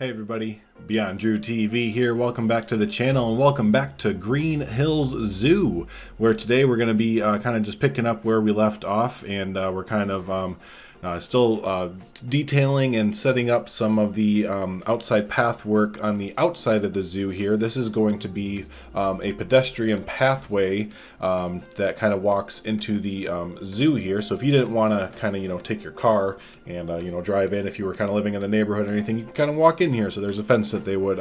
Hey everybody, BeyondDrewTv here. Welcome back to the channel and welcome back to Green Hills Zoo, where today we're going to be kind of just picking up where we left off, and we're kind of still detailing and setting up some of the outside path work on the outside of the zoo here. This is going to be a pedestrian pathway that kind of walks into the zoo here. So if you didn't want to kind of, take your car and, drive in, if you were kind of living in the neighborhood or anything, you can kind of walk in here. So there's a fence that they would,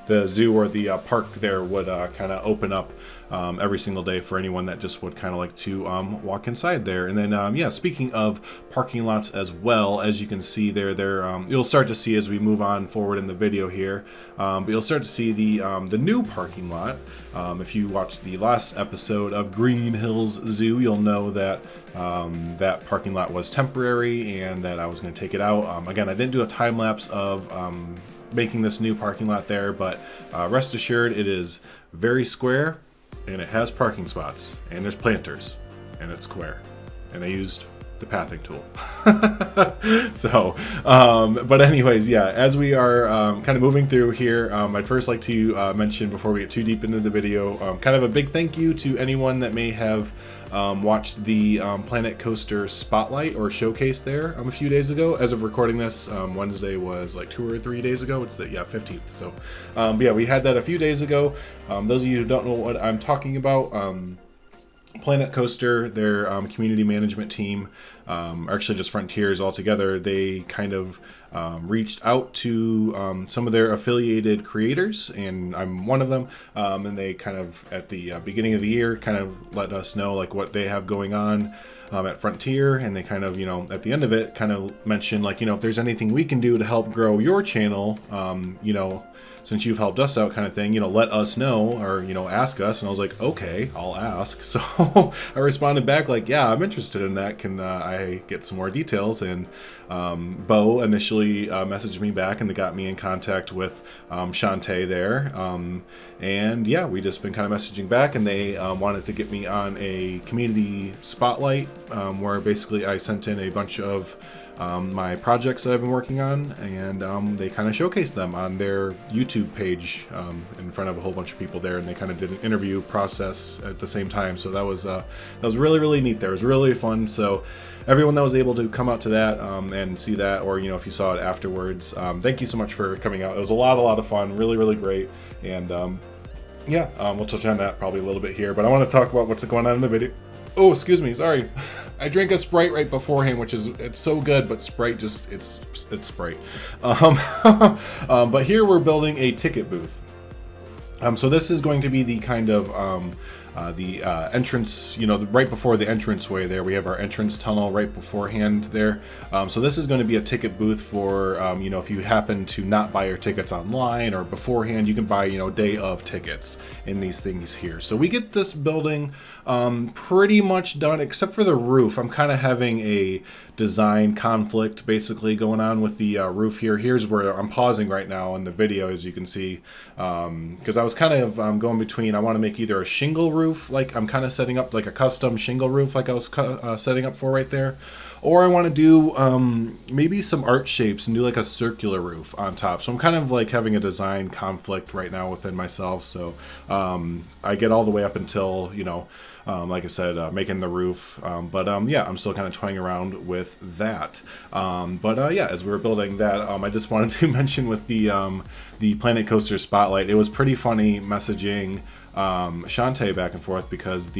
the zoo or the park there would kind of open up every single day for anyone that just would kind of like to walk inside there. And then, speaking of parking lots as well, as you can see there, you'll start to see as we move on forward in the video here, but you'll start to see the new parking lot. If you watched the last episode of Green Hills Zoo, you'll know that that parking lot was temporary and that I was going to take it out. Again, I didn't do a time lapse of making this new parking lot there, but rest assured it is very square and it has parking spots and there's planters and it's square and I used the pathing tool. So but anyways, as we are kind of moving through here, I'd first like to mention, before we get too deep into the video, kind of a big thank you to anyone that may have watched the Planet Coaster Spotlight or Showcase there a few days ago. As of recording this, Wednesday was like 2 or 3 days ago. It's the 15th. So we had that a few days ago. Those of you who don't know what I'm talking about, Planet Coaster, their community management team, or actually just Frontiers altogether, they kind of reached out to some of their affiliated creators, and I'm one of them, and they kind of, at the beginning of the year, kind of let us know like what they have going on at Frontier, and they kind of, at the end of it, kind of mentioned like, if there's anything we can do to help grow your channel, since you've helped us out, kind of thing, let us know, or, ask us. And I was like, okay, I'll ask. So I responded back like, yeah, I'm interested in that. Can I get some more details? And Bo initially messaged me back, and they got me in contact with Shantae there. And we just been kind of messaging back, and they wanted to get me on a community spotlight, where basically I sent in a bunch of my projects that I've been working on, and they kind of showcased them on their YouTube page in front of a whole bunch of people there, and they kind of did an interview process at the same time. So that was really, really neat there. It was really fun. So everyone that was able to come out to that and see that, or if you saw it afterwards, thank you so much for coming out. It was a lot of fun, really, really great. And we'll touch on that probably a little bit here, but I want to talk about what's going on in the video. Oh, excuse me, sorry. I drank a Sprite right beforehand, it's so good, but Sprite just, it's Sprite. But here we're building a ticket booth. So this is going to be the kind of the entrance, right before the entranceway there. We have our entrance tunnel right beforehand there. So this is going to be a ticket booth for, if you happen to not buy your tickets online or beforehand, you can buy, day of tickets in these things here. So we get this building pretty much done, except for the roof. I'm kind of having a design conflict basically going on with the roof here. Here's where I'm pausing right now in the video, as you can see, because I was kind of going between, I want to make either a shingle roof, like I'm kind of setting up like a custom shingle roof like I was setting up for right there, or I want to do maybe some art shapes and do like a circular roof on top. So I'm kind of like having a design conflict right now within myself. So I get all the way up until, like I said, making the roof, but I'm still kind of toying around with that. As we were building that, I just wanted to mention with the Planet Coaster Spotlight, it was pretty funny messaging Shantae back and forth, because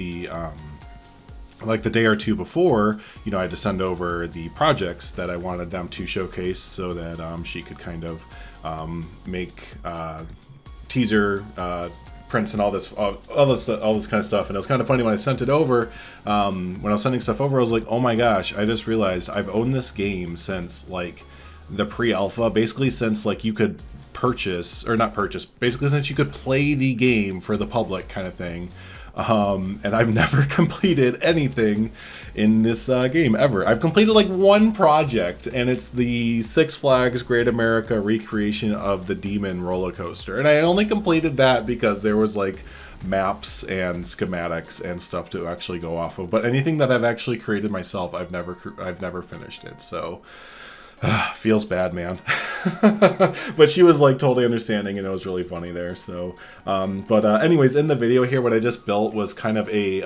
like the day or two before, I had to send over the projects that I wanted them to showcase, so that she could kind of make teaser prints and all this kind of stuff. And it was kind of funny when I sent it over. When I was sending stuff over, I was like, oh my gosh, I just realized I've owned this game since like the pre-alpha, basically since like you could basically since you could play the game for the public kind of thing. And I've never completed anything in this game ever. I've completed like one project, and it's the Six Flags Great America recreation of the Demon roller coaster. And I only completed that because there was like maps and schematics and stuff to actually go off of. But anything that I've actually created myself, I've never finished it. So Feels bad, man. But she was like totally understanding, and it was really funny there. So, anyways, in the video here, what I just built was kind of a,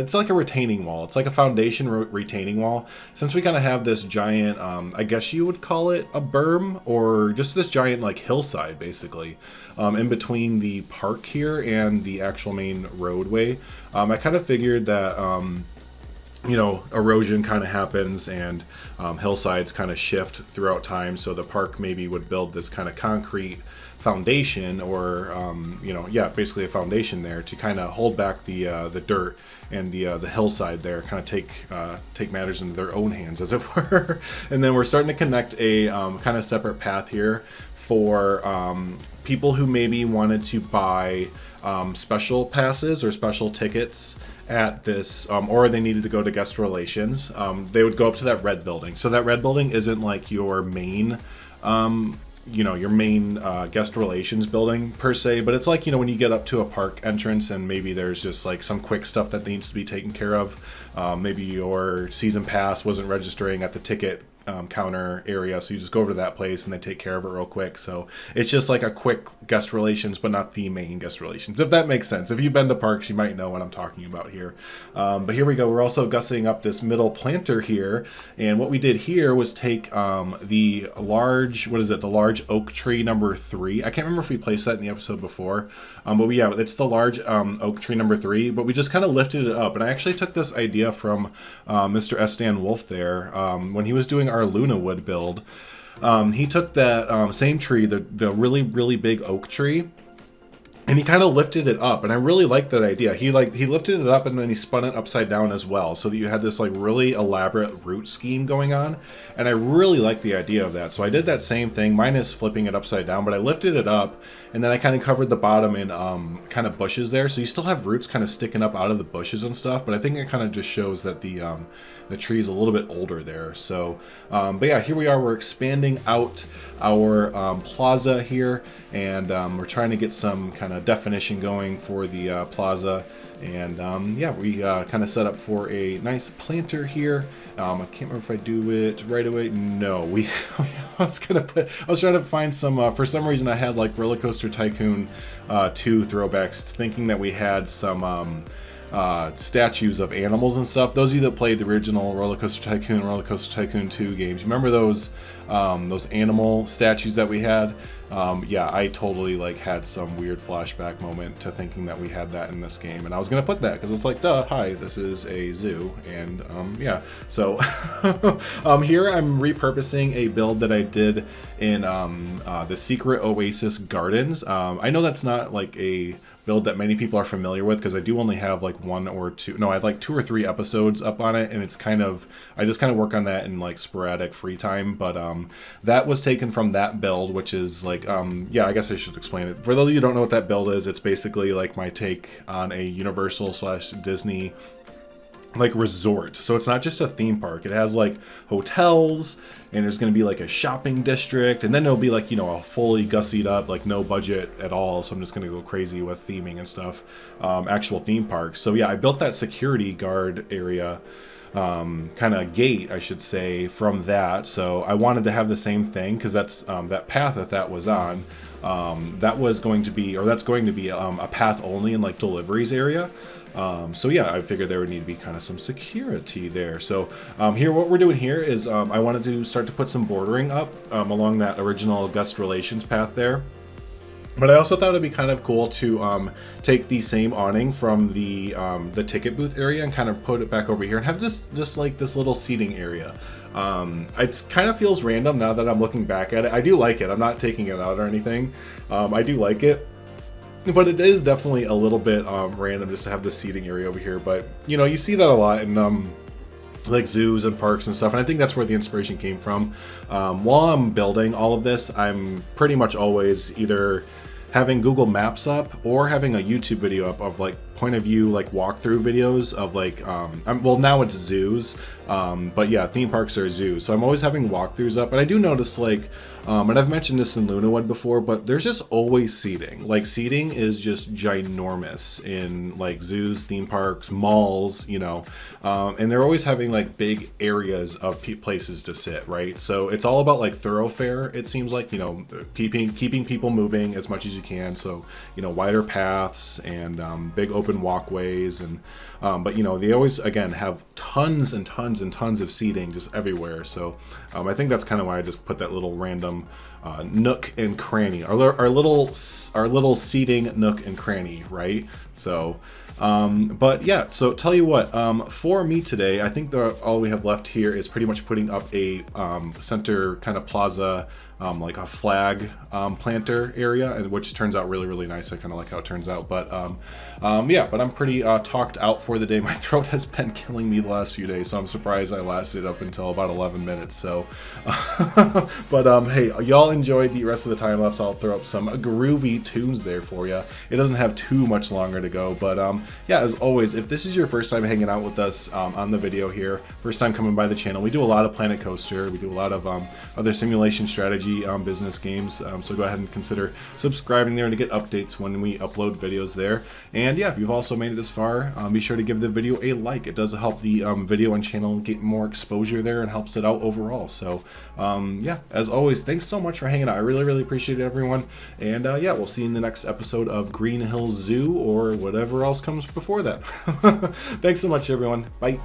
it's like a retaining wall. It's like a foundation retaining wall. Since we kind of have this giant, I guess you would call it a berm, or just this giant like hillside, basically, in between the park here and the actual main roadway. I kind of figured that, you know, erosion kind of happens, and hillsides kind of shift throughout time, so the park maybe would build this kind of concrete foundation, or you know, yeah, basically a foundation there to kind of hold back the dirt, and the hillside there kind of take matters into their own hands, as it were. And then we're starting to connect a kind of separate path here for people who maybe wanted to buy special passes or special tickets at this, or they needed to go to guest relations. They would go up to that red building. So that red building isn't like your main, you know, your main guest relations building per se, but it's like, you know, when you get up to a park entrance and maybe there's just like some quick stuff that needs to be taken care of. Maybe your season pass wasn't registering at the ticket counter area, so you just go over to that place and they take care of it real quick. So it's just like a quick guest relations, but not the main guest relations, if that makes sense. If you've been to parks, you might know what I'm talking about here. But here we go. We're also gussing up this middle planter here, and what we did here was take the large, what is it, the large oak tree number 3. I can't remember if we placed that in the episode before, but yeah, it's the large oak tree number 3, but we just kind of lifted it up. And I actually took this idea from Mr. S. Dan Wolf there, when he was doing our Luna Wood build. He took that same tree, the really, really big oak tree, and he kind of lifted it up, and I really liked that idea. He lifted it up and then he spun it upside down as well, so that you had this like really elaborate root scheme going on, and I really liked the idea of that. So I did that same thing, minus flipping it upside down, but I lifted it up, and then I kind of covered the bottom in kind of bushes there, so you still have roots kind of sticking up out of the bushes and stuff, but I think it kind of just shows that the tree is a little bit older there. So, but yeah, here we are. We're expanding out our plaza here, and we're trying to get some kind of definition going for the plaza. And yeah, we kind of set up for a nice planter here. I can't remember if I do it right away. No, I was trying to find some, for some reason I had like RollerCoaster Tycoon 2 throwbacks, thinking that we had some statues of animals and stuff. Those of you that played the original RollerCoaster Tycoon 2 games, remember those animal statues that we had? Yeah, I totally like had some weird flashback moment to thinking that we had that in this game, and I was gonna put that because it's like, duh, hi, this is a zoo, and yeah. So here I'm repurposing a build that I did in the Secret Oasis Gardens. I know that's not like a build that many people are familiar with, because I do only have like I have like 2 or 3 episodes up on it, and it's kind of, I just kind of work on that in like sporadic free time. But that was taken from that build, which is like, yeah, I guess I should explain it. For those of you who don't know what that build is, it's basically like my take on a Universal/Disney like resort. So it's not just a theme park, it has like hotels, and there's going to be like a shopping district, and then it'll be like, you know, a fully gussied up, like no budget at all, so I'm just going to go crazy with theming and stuff, actual theme parks. So yeah, I built that security guard area, kind of gate, I should say, from that. So I wanted to have the same thing, because that's that path that was on, that's going to be a path only in like deliveries area. So yeah, I figured there would need to be kind of some security there. So here, what we're doing here is I wanted to start to put some bordering up along that original guest relations path there. But I also thought it'd be kind of cool to take the same awning from the ticket booth area and kind of put it back over here and have just like this little seating area. It kind of feels random now that I'm looking back at it. I do like it. I'm not taking it out or anything. I do like it. But it is definitely a little bit random just to have this seating area over here. But, you know, you see that a lot in like zoos and parks and stuff, and I think that's where the inspiration came from. While I'm building all of this, I'm pretty much always either having Google Maps up or having a YouTube video up of like point of view like walkthrough videos of like well, now it's zoos, but yeah, theme parks are zoos, so I'm always having walkthroughs up. And I do notice like and I've mentioned this in Lunawood before, but there's just always seating. Like seating is just ginormous in like zoos, theme parks, malls, you know, and they're always having like big areas of places to sit, right? So it's all about like thoroughfare, it seems like, you know, keeping people moving as much as you can. So, you know, wider paths and big open walkways, and but you know, they always again have tons and tons and tons of seating just everywhere. So I think that's kind of why I just put that little random nook and cranny, our little seating nook and cranny, right? So but yeah, so tell you what, for me today, I think all we have left here is pretty much putting up a center kind of plaza, like a flag planter area, and which turns out really nice. I kind of like how it turns out, but yeah, but I'm pretty talked out for the day. My throat has been killing me the last few days, so I'm surprised I lasted up until about 11 minutes. So but hey, y'all enjoy the rest of the time lapse. I'll throw up some groovy tunes there for you. It doesn't have too much longer to go, but yeah, as always, if this is your first time hanging out with us on the video here, first time coming by the channel, we do a lot of Planet Coaster, we do a lot of other simulation strategy business games, so go ahead and consider subscribing there to get updates when we upload videos there. And yeah, if you've also made it this far, be sure to give the video a like. It does help the video and channel get more exposure there and helps it out overall. So yeah, as always, thanks so much for hanging out. I really appreciate it, everyone. And yeah, we'll see you in the next episode of Green Hills Zoo or whatever else comes before that. Thanks so much, everyone. Bye.